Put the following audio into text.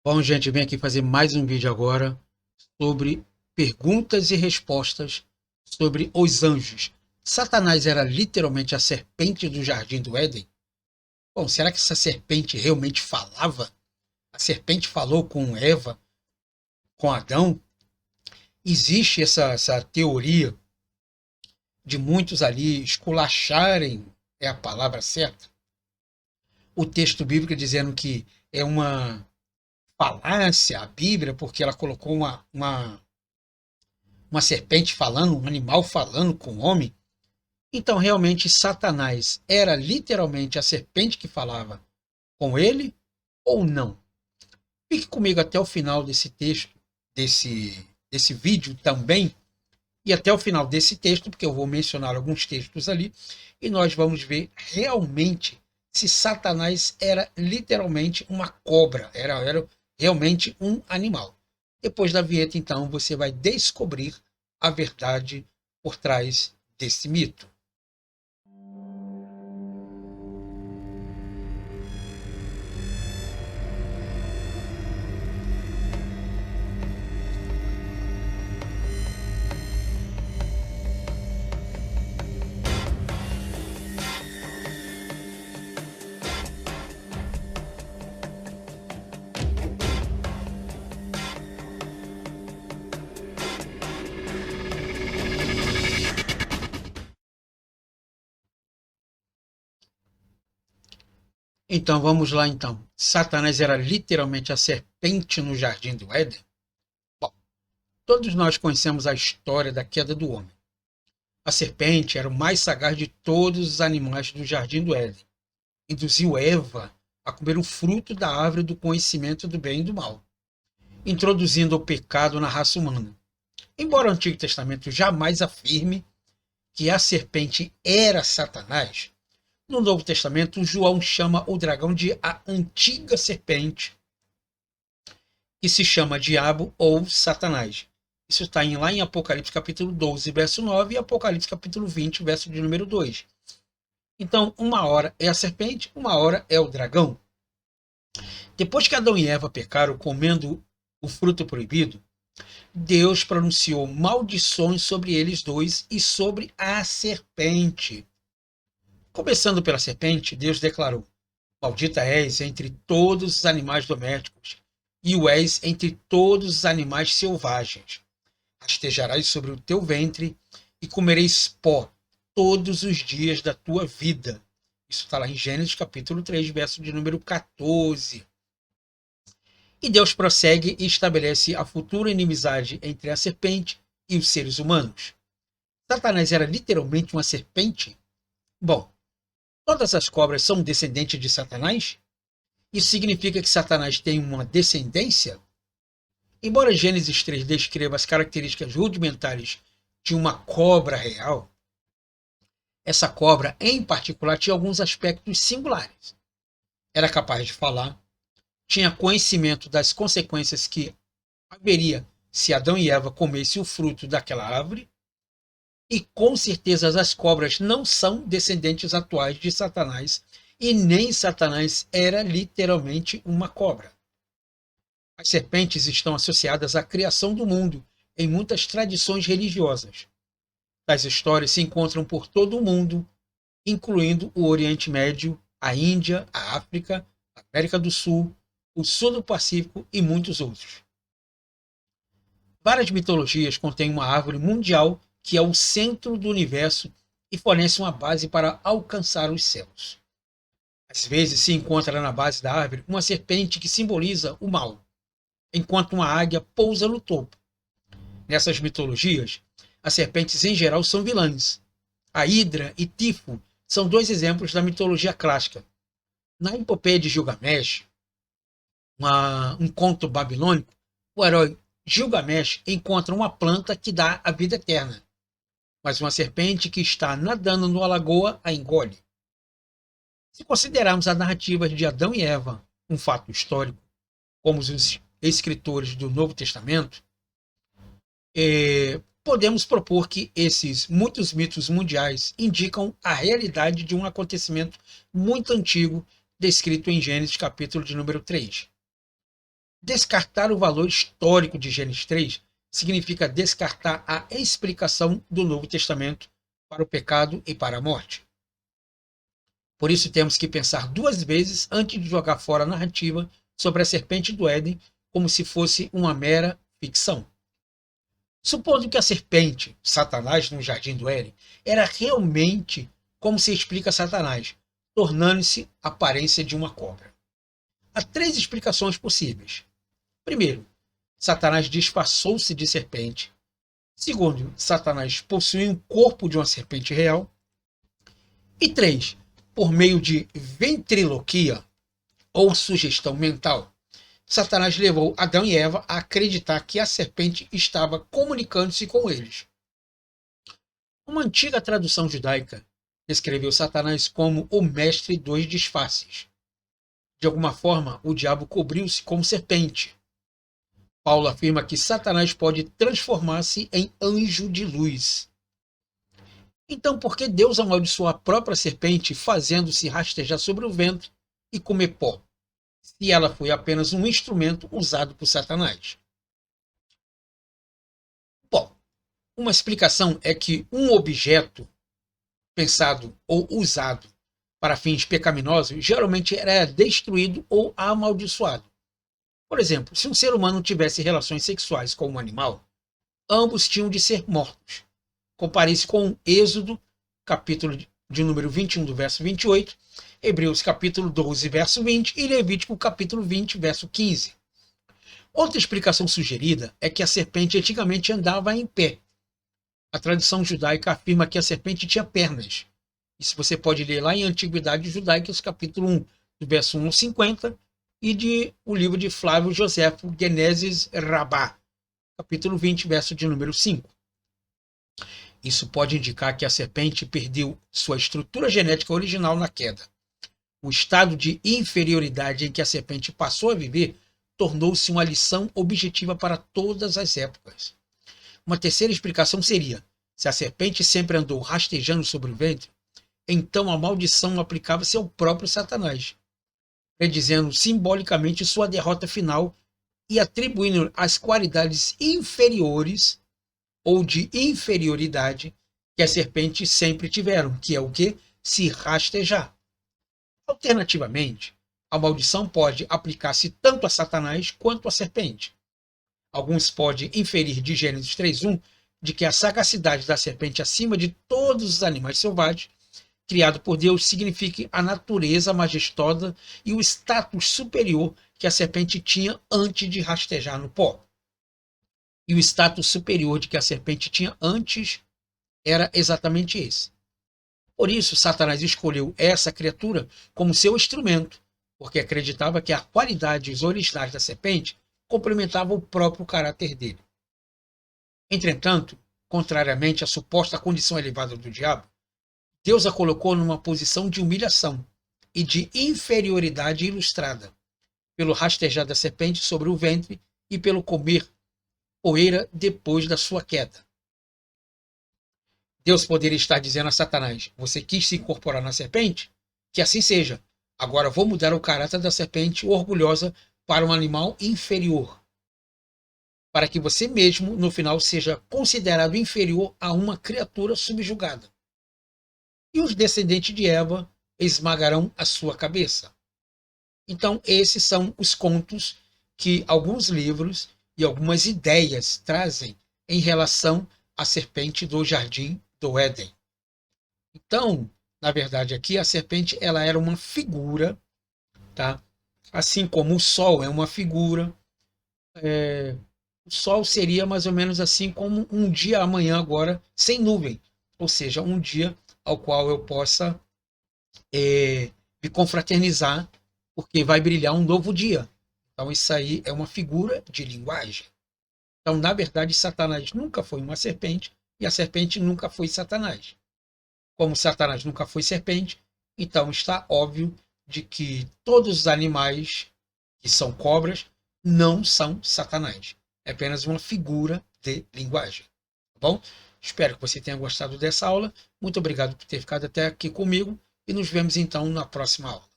Bom, gente, vem aqui fazer mais um vídeo agora sobre perguntas e respostas sobre os anjos. Satanás era literalmente a serpente do jardim do Éden? Bom, será que essa serpente realmente falava? A serpente falou com Eva, com Adão? Existe essa teoria de muitos ali esculacharem, é a palavra certa, o texto bíblico dizendo que é uma falácia a Bíblia, porque ela colocou uma serpente falando, um animal falando com o homem. Então, realmente, Satanás era literalmente a serpente que falava com ele ou não? Fique comigo até o final desse texto, desse vídeo também, e até o final desse texto, porque eu vou mencionar alguns textos ali, e nós vamos ver realmente se Satanás era literalmente uma cobra, era realmente um animal. Depois da vinheta, então, você vai descobrir a verdade por trás desse mito. Então vamos lá então. Satanás era literalmente a serpente no jardim do Éden? Bom, todos nós conhecemos a história da queda do homem. A serpente era o mais sagaz de todos os animais do jardim do Éden. Induziu Eva a comer o fruto da árvore do conhecimento do bem e do mal, introduzindo o pecado na raça humana. Embora o Antigo Testamento jamais afirme que a serpente era Satanás, no Novo Testamento João chama o dragão de a antiga serpente, que se chama diabo ou Satanás. Isso está lá em Apocalipse capítulo 12, verso 9 e Apocalipse capítulo 20, verso de número 2. Então, uma hora é a serpente, uma hora é o dragão. Depois que Adão e Eva pecaram comendo o fruto proibido, Deus pronunciou maldições sobre eles dois e sobre a serpente. Começando pela serpente, Deus declarou: Maldita és entre todos os animais domésticos, e o és entre todos os animais selvagens. Rastejarás sobre o teu ventre e comereis pó todos os dias da tua vida. Isso está lá em Gênesis capítulo 3, verso de número 14. E Deus prossegue e estabelece a futura inimizade entre a serpente e os seres humanos. Satanás era literalmente uma serpente? Bom, todas as cobras são descendentes de Satanás? Isso significa que Satanás tem uma descendência? Embora Gênesis 3 descreva as características rudimentares de uma cobra real, essa cobra, em particular, tinha alguns aspectos singulares. Era capaz de falar, tinha conhecimento das consequências que haveria se Adão e Eva comessem o fruto daquela árvore, e com certeza as cobras não são descendentes atuais de Satanás, e nem Satanás era literalmente uma cobra. As serpentes estão associadas à criação do mundo em muitas tradições religiosas. Tais histórias se encontram por todo o mundo, incluindo o Oriente Médio, a Índia, a África, a América do Sul, o Sul do Pacífico e muitos outros. Várias mitologias contêm uma árvore mundial que é o centro do universo e fornece uma base para alcançar os céus. Às vezes se encontra na base da árvore uma serpente que simboliza o mal, enquanto uma águia pousa no topo. Nessas mitologias, as serpentes em geral são vilãs. A Hidra e Tifo são dois exemplos da mitologia clássica. Na epopeia de Gilgamesh, um conto babilônico, o herói Gilgamesh encontra uma planta que dá a vida eterna, mas uma serpente que está nadando numa lagoa a engole. Se considerarmos a narrativa de Adão e Eva um fato histórico, como os escritores do Novo Testamento, podemos propor que esses muitos mitos mundiais indicam a realidade de um acontecimento muito antigo descrito em Gênesis capítulo de número 3. Descartar o valor histórico de Gênesis 3 significa descartar a explicação do Novo Testamento para o pecado e para a morte. Por isso temos que pensar duas vezes antes de jogar fora a narrativa sobre a serpente do Éden como se fosse uma mera ficção. Supondo que a serpente, Satanás, no jardim do Éden, era realmente como se explica Satanás, tornando-se a aparência de uma cobra. Há três explicações possíveis. Primeiro, Satanás disfarçou-se de serpente. Segundo, Satanás possui um corpo de uma serpente real. E três, por meio de ventriloquia ou sugestão mental, Satanás levou Adão e Eva a acreditar que a serpente estava comunicando-se com eles. Uma antiga tradução judaica descreveu Satanás como o mestre dos disfarces. De alguma forma, o diabo cobriu-se como serpente. Paulo afirma que Satanás pode transformar-se em anjo de luz. Então, por que Deus amaldiçoou a própria serpente, fazendo-se rastejar sobre o ventre e comer pó, se ela foi apenas um instrumento usado por Satanás? Bom, uma explicação é que um objeto pensado ou usado para fins pecaminosos geralmente era destruído ou amaldiçoado. Por exemplo, se um ser humano tivesse relações sexuais com um animal, ambos tinham de ser mortos. Compare-se com Êxodo, capítulo de número 21, do verso 28, Hebreus, capítulo 12, verso 20 e Levítico, capítulo 20, verso 15. Outra explicação sugerida é que a serpente antigamente andava em pé. A tradição judaica afirma que a serpente tinha pernas. Isso você pode ler lá em Antiguidades Judaicas, capítulo 1, do verso 1 ao 50, e o livro de Flávio Joséfo, Gênesis Rabá, capítulo 20, verso de número 5. Isso pode indicar que a serpente perdeu sua estrutura genética original na queda. O estado de inferioridade em que a serpente passou a viver tornou-se uma lição objetiva para todas as épocas. Uma terceira explicação seria: se a serpente sempre andou rastejando sobre o ventre, então a maldição aplicava-se ao próprio Satanás, predizendo simbolicamente sua derrota final e atribuindo as qualidades inferiores ou de inferioridade que as serpentes sempre tiveram, que é o que? Se rastejar. Alternativamente, a maldição pode aplicar-se tanto a Satanás quanto à serpente. Alguns podem inferir de Gênesis 3:1 de que a sagacidade da serpente acima de todos os animais selvagens criado por Deus signifique a natureza majestosa e o status superior que a serpente tinha antes de rastejar no pó. E o status superior de que a serpente tinha antes era exatamente esse. Por isso, Satanás escolheu essa criatura como seu instrumento, porque acreditava que as qualidades originais da serpente complementavam o próprio caráter dele. Entretanto, contrariamente à suposta condição elevada do diabo, Deus a colocou numa posição de humilhação e de inferioridade ilustrada, pelo rastejar da serpente sobre o ventre e pelo comer poeira depois da sua queda. Deus poderia estar dizendo a Satanás: você quis se incorporar na serpente? Que assim seja. Agora vou mudar o caráter da serpente orgulhosa para um animal inferior, para que você mesmo, no final, seja considerado inferior a uma criatura subjugada. E os descendentes de Eva esmagarão a sua cabeça. Então, esses são os contos que alguns livros e algumas ideias trazem em relação à serpente do jardim do Éden. Então, na verdade, aqui a serpente ela era uma figura, tá? Assim como o sol é uma figura, o sol seria mais ou menos assim como um dia amanhã agora sem nuvem, ou seja, um dia ao qual eu possa me confraternizar, porque vai brilhar um novo dia. Então isso aí é uma figura de linguagem. Então, na verdade, Satanás nunca foi uma serpente e a serpente nunca foi Satanás. Como Satanás nunca foi serpente, então está óbvio de que todos os animais que são cobras não são Satanás. É apenas uma figura de linguagem. Tá bom? Espero que você tenha gostado dessa aula. Muito obrigado por ter ficado até aqui comigo e nos vemos então na próxima aula.